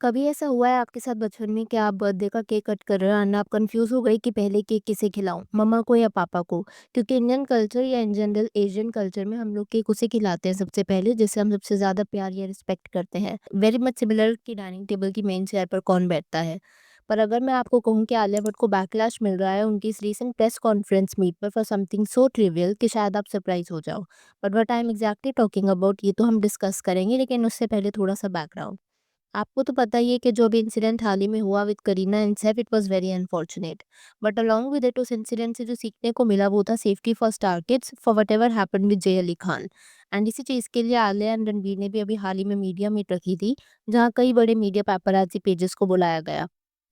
कभी ऐसा हुआ है आपके साथ बचपन में कि आप बर्थडे का केक कट कर रहे हो एंड आप कंफ्यूज हो गई कि पहले केक किसे खिलाऊं, मम्मा को या पापा को? क्योंकि इंडियन कल्चर या इन जनरल एशियन कल्चर में हम लोग केक उसे खिलाते हैं सबसे पहले जिससे हम सबसे ज्यादा प्यार या रिस्पेक्ट करते हैं। वेरी मच सिमिलर कि डाइनिंग टेबल की मेन चेयर पर कौन बैठता है। पर अगर मैं आपको कहूं कि आलिया भट्ट को बैकलैश मिल रहा है उनकी इस रीसेंट प्रेस कॉन्फ्रेंस मीट पर फॉर समथिंग सो ट्रिवियल कि शायद आप सरप्राइज हो जाओ। But what I am exactly talking about ये तो हम डिस्कस करेंगे, लेकिन उससे पहले थोड़ा सा बैकग्राउंड। आपको तो पता ही है कि जो अभी इंसिडेंट हाल ही में हुआ with Kareena and Saif, it was very unfortunate. But along with it उस इंसिडेंट से जो सीखने को मिला वो था safety for star kids for whatever happened with जय अली खान। एंड इसी चीज़ के लिए आलिया एंड रणबीर ने भी अभी हाल ही में मीडिया मीट रखी थी, जहाँ कई बड़े मीडिया पेपराजी पेजेस को बुलाया गया।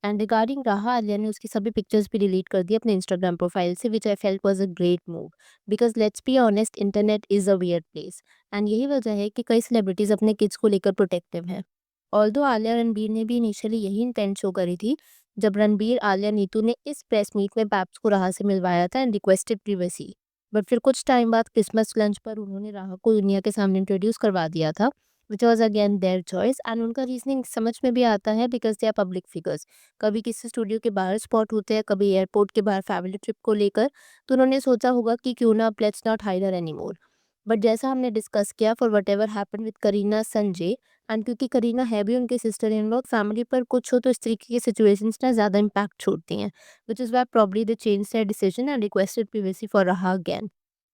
एंड रिगार्डिंग रहा, आलिया ने उसकी सभी पिक्चर्स भी डिलीट कर दी अपने इंस्टाग्राम प्रोफाइल से, which I felt was a great move. Because let's be honest, internet is a weird place. And यही वजह है कि कई सेलिब्रिटीज अपने किड्स को लेकर प्रोटेक्टिव हैं। ऑल्दो आलिया रणबीर ने भी इनिशियली यही इंटेंट शो करी थी जब रणबीर, आलिया, नीतू ने इस प्रेस मीट में पैप्स को राह से मिलवाया था एंड रिक्वेस्टेड प्रिवेसी। बट फिर कुछ टाइम बाद क्रिसमस लंच पर उन्होंने राह को दुनिया के सामने इंट्रोड्यूस करवा दिया था, which was again their choice. And उनका रीजनिंग समझ में भी आता है because they are public figures. कभी किसी स्टूडियो के बाहर स्पॉट होते हैं, कभी एयरपोर्ट के बाहर फैमिली ट्रिप को लेकर, तो उन्होंने सोचा होगा कि क्यों ना let's not hide her any more. But जैसा हमने डिस्कस किया, for what ever happen with Kareena Sanjay, and क्योंकि करीना है भी उनकी सिस्टर इन लॉ, फैमिली पर कुछ हो तो इस तरीके की सिचुएशंस ना ज़्यादा इम्पैक्ट छोड़ती हैं, which is why probably they change their decision and requested privacy for रहा अगेन।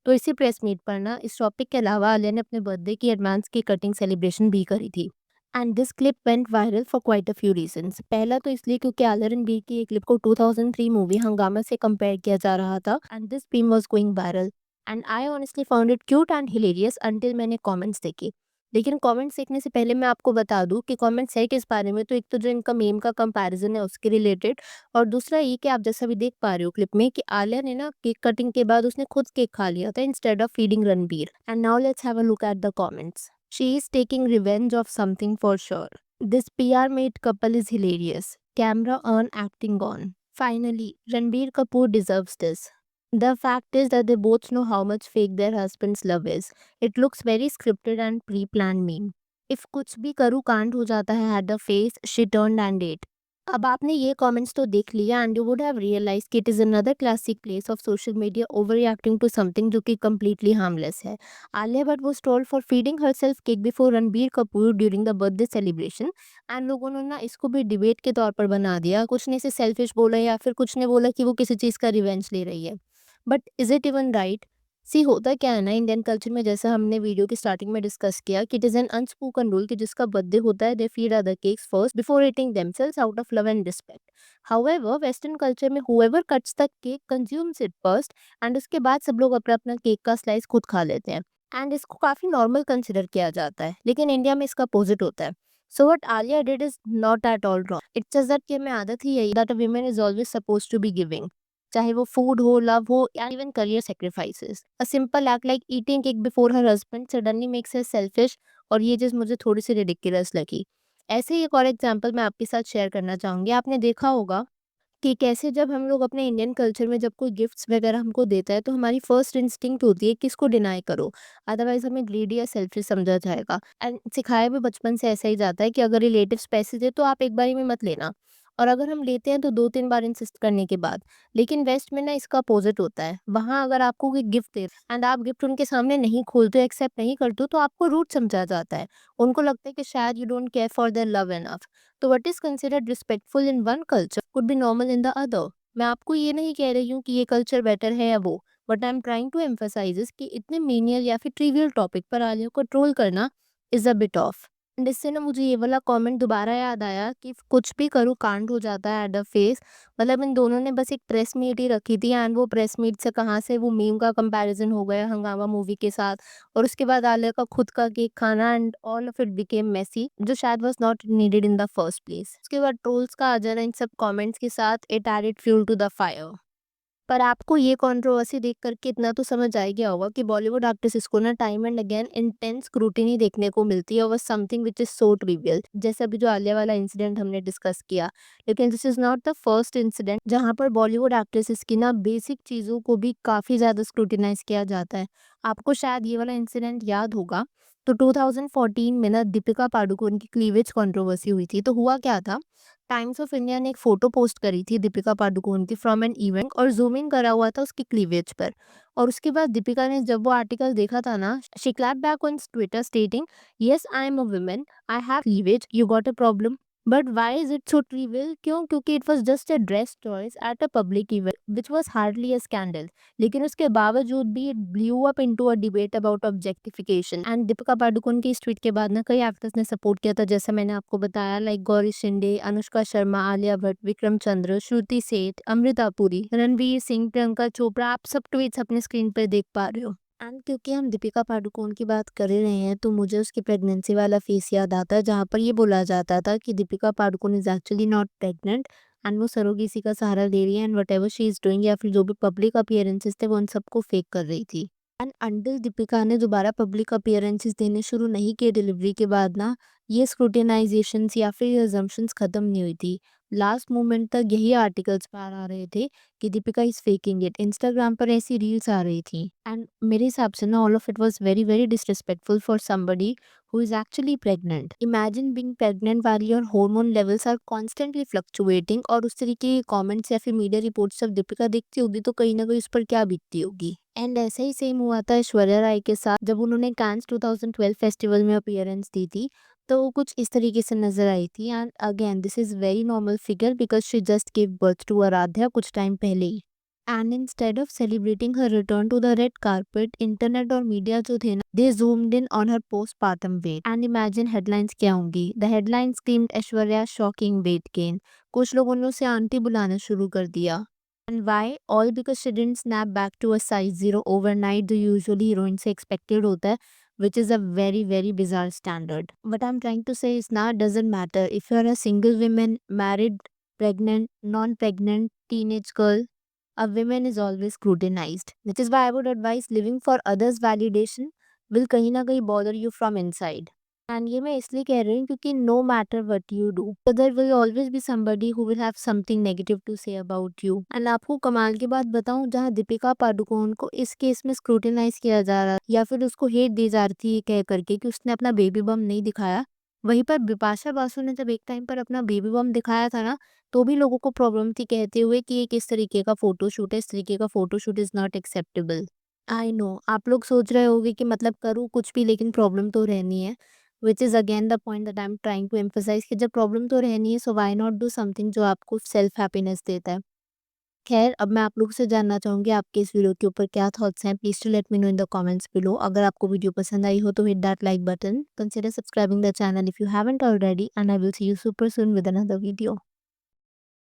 तो इसी प्रेस मीट पर ना इस टॉपिक के अलावा आलिया ने अपने बर्थडे की एडवांस की कटिंग सेलिब्रेशन भी करी थी। And this clip went viral for quite a few reasons. पहला तो इसलिए क्योंकि आलिया रणबीर की एक क्लिप को 2003 मूवी हंगामा से कंपेयर किया जा रहा था and this beam was going viral. And I honestly found it cute and hilarious until मैंने कमेंट्स देखे। लेकिन कमेंट्स देखने से पहले मैं आपको बता दूं कि कमेंट्स है किस बारे में। तो एक तो जो इनका मीम का कंपैरिजन है उसके रिलेटेड, और दूसरा ये कि आप जैसा भी देख पा रहे हो क्लिप में कि आलिया ने ना केक कटिंग के बाद उसने खुद केक खा लिया था instead of feeding Ranbir. And now let's have a look at the comments. She is taking revenge of something for sure. This PR made couple is hilarious. Camera on, acting on. Finally, Ranbir Kapoor deserves this. The fact is that they both know how much fake their husband's love is. It looks very scripted and pre-planned meme. If कुछ भी करूँ कांड हो जाता है at the face, she turned and ate. अब आपने ये कमेंट्स तो देख लिया and you would have realize कि it is another classic place of social media over reacting to something जो कि कम्प्लीटली हार्मलेस है। Alia Bhatt was trolled for feeding herself cake before Ranbir Kapoor during the birthday celebration. And लोगों ने ना इसको भी debate के तौर पर बना दिया, कुछ ने इसे सेल्फिश बोला या फिर कुछ ने बोला कि वो किसी चीज़ का रिवेंज ले रही है। But is it even right? See होता क्या है ना, इंडियन कल्चर में जैसा हमने वीडियो की स्टार्टिंग में डिस्कस किया कि it is an unspoken rule कि जिसका बर्थडे होता है they feed other cakes first before eating themselves out of love and respect. However western culture में whoever cuts the cake consumes it first, and उसके बाद सब लोग अपना अपना केक का स्लाइस खुद खा लेते हैं। एंड इसको काफी नॉर्मल कंसिडर किया जाता है, लेकिन इंडिया में इसका अपोजिट होता है। So what Alia did is not at all wrong, it's just that कि हमें आदत ही यही that a woman is always supposed to be giving, चाहे वो फूड हो, लव हो या even career sacrifices. A simple act like eating cake before her husband suddenly makes her selfish, और ये चीज़ मुझे थोड़ी सी रिडिकुलस लगी। ऐसे ही एक और एग्जांपल मैं आपके साथ शेयर करना चाहूँगी। आपने देखा होगा कि कैसे जब हम लोग अपने इंडियन कल्चर में जब कोई गिफ्ट्स वगैरह हमको देता है तो हमारी फर्स्ट इंस्टिंक्ट होती है कि इसको डिनाई करो, अदरवाइज हमें ग्रीडी या सेल्फिश समझा जाएगा। एंड सिखाया भी बचपन से ऐसा ही जाता है कि अगर रिलेटिव्स पैसे दे तो आप एक बारी में मत लेना, और अगर हम लेते हैं तो 2-3 बार इंसिस्ट करने के बाद। लेकिन वेस्ट में ना इसका अपोजिट होता है। वहाँ अगर आपको कोई गिफ्ट दे एंड आप गिफ्ट उनके सामने नहीं खोलते हो, एक्सेप्ट नहीं करते हो, तो आपको रूड समझा जाता है। उनको लगता है कि शायद you don't care for their love enough. तो what is considered respectful in one culture could be normal in the other. मैं आपको ये नहीं कह रही हूँ कि ये कल्चर बेटर है या वो, but I am trying to emphasize कि इतने मीनियल या फिर ट्रिवियल टॉपिक पर आलिया को ट्रोल करना is a bit of. And इससे ना मुझे ये वाला कमेंट दोबारा याद आया कि कुछ भी करूँ कांड हो जाता है एट द फेस। मतलब इन दोनों ने बस एक प्रेस मीट ही रखी थी एंड वो प्रेस मीट से कहाँ से वो मीम का कंपैरिजन हो गया हंगामा मूवी के साथ, और उसके बाद आलिया का खुद का केक खाना and all of it became messy, जो शायद was not needed in the first place. उसके बाद ट्रोल्स का आ जाना इन सब कमेंट्स के साथ, it added fuel to the fire. पर आपको ये कंट्रोवर्सी देख करके इतना तो समझ आ ही गया होगा कि बॉलीवुड एक्ट्रेसेस को ना time and again intense scrutiny देखने को मिलती है over something which is so trivial, जैसे अभी जो आलिया वाला इंसिडेंट हमने डिस्कस किया। लेकिन this is not the first incident जहां पर बॉलीवुड एक्ट्रेसेस की ना बेसिक चीज़ों को भी काफ़ी ज़्यादा स्क्रूटिनाइज किया जाता है। आपको शायद ये वाला इंसिडेंट याद होगा तो 2014 में ना दीपिका पादुकोण की क्लीवेज कंट्रोवर्सी हुई थी। तो हुआ क्या था, टाइम्स ऑफ इंडिया ने एक फ़ोटो पोस्ट करी थी दीपिका पादुकोण की फ्रॉम एन इवेंट और ज़ूम इन करा हुआ था उसकी क्लीवेज पर। और उसके बाद दीपिका ने जब वो आर्टिकल देखा था ना, she clapped back on Twitter स्टेटिंग, "yes, I am a woman, I have cleavage, you got a problem?" But why is it so trivial? क्यों? क्योंकि it was just a dress choice at a public event which was hardly a scandal. लेकिन उसके बावजूद भी it blew up into a debate about objectification. And Deepika Padukone की इस tweet के बाद ना कई एक्टर्स ने सपोर्ट किया था, जैसे मैंने आपको बताया, लाइक गौरी शिंदे, अनुष्का शर्मा, आलिया भट्ट, विक्रम चंद्र, श्रुति सेठ, अमृता पुरी, रणवीर सिंह, प्रियंका चोपड़ा। आप सब ट्वीट्स अपने स्क्रीन पर देख पा रहे हो। एंड क्योंकि हम दीपिका पादुकोण की बात कर ही रहे हैं, तो मुझे उसकी प्रेगनेंसी वाला फेस याद आता है, जहाँ पर ये बोला जाता था कि Deepika Padukone is actually not pregnant and वो सरोगेसी का सहारा ले रही है and whatever she is doing, या फिर जो भी पब्लिक अपीयरेंसेस थे वो उन सबको फेक कर रही थी। एंड अंटिल दीपिका ने दोबारा पब्लिक अपीयरेंसेस देने शुरू नहीं किए डिलीवरी के बाद ना, ये स्क्रूटिनाइजेशंस या फिर ये अजम्पशंस खत्म नहीं हुई थी। लास्ट मोमेंट तक यही आर्टिकल्स बाहर आ रहे थे कि Deepika is faking it. Instagram पर ऐसी रील्स आ रही थी एंड मेरे हिसाब से ना all of it was very very disrespectful for somebody who is actually pregnant. Imagine being pregnant while your hormone levels are constantly fluctuating, और उस तरीके के कमेंट्स या फिर मीडिया रिपोर्ट्स जब दीपिका देखती होगी तो कहीं ना कहीं उस पर क्या बीतती होगी। एंड ऐसा ही सेम हुआ था ऐश्वर्या राय के साथ, जब उन्होंने कांस 2012 फेस्टिवल में अपीयरेंस दी थी तो वो कुछ इस तरीके से नजर आई थी। And again this is very normal figure because she just give birth to Aaradhya कुछ टाइम पहले ही। And instead of celebrating her return to the red carpet, internet और मीडिया जो थे ना, they zoomed in on her postpartum weight। And imagine headlines क्या होंगी। The headline screamed Aishwarya shocking weight gain. कुछ लोगों ने उसे आंटी बुलाना शुरू कर दिया। And why? All because she didn't snap back to a size 0 overnight जो यूजुअली हीरोइन से एक्सपेक्टेड होता है, which is a very very bizarre standard. What I'm trying to say is now it doesn't matter if you're a single woman, married, pregnant, non-pregnant, teenage girl, a woman is always scrutinized. Which is why I would advise living for others' validation will कहीं ना कहीं bother you from inside. And ये मैं इसलिए कह रही हूँ क्योंकि no matter what you do, there will always be somebody who will have something negative to say about you. And आपको कमाल की बात बताऊं, जहाँ दीपिका पादुकोण को इस केस में स्क्रूटिनाइज किया जा रहा या फिर उसको हेट दी जा रही थी ये कह करके कि उसने अपना बेबी बम नहीं दिखाया, वहीं पर बिपाशा बासु ने जब एक टाइम पर अपना बेबी बम दिखाया था ना, तो भी लोगों को प्रॉब्लम थी, कहते हुए कि ये किस तरीके का फोटोशूट है, इस तरीके का photoshoot is not acceptable. I know आप लोग सोच रहे होगे कि मतलब करूँ कुछ भी लेकिन प्रॉब्लम तो रहनी है, which is again the point that I am trying to emphasize कि जब प्रॉब्लम तो रहनी है so why not do something जो आपको सेल्फ हैप्पीनेस देता है। खैर अब मैं आप लोगों से जानना चाहूँगी आपके इस वीडियो के ऊपर क्या थॉट्स हैं, please to let me know in the comments below. अगर आपको वीडियो पसंद आई हो तो hit that like button, consider subscribing the channel if you haven't already, and I will see you super soon with another video.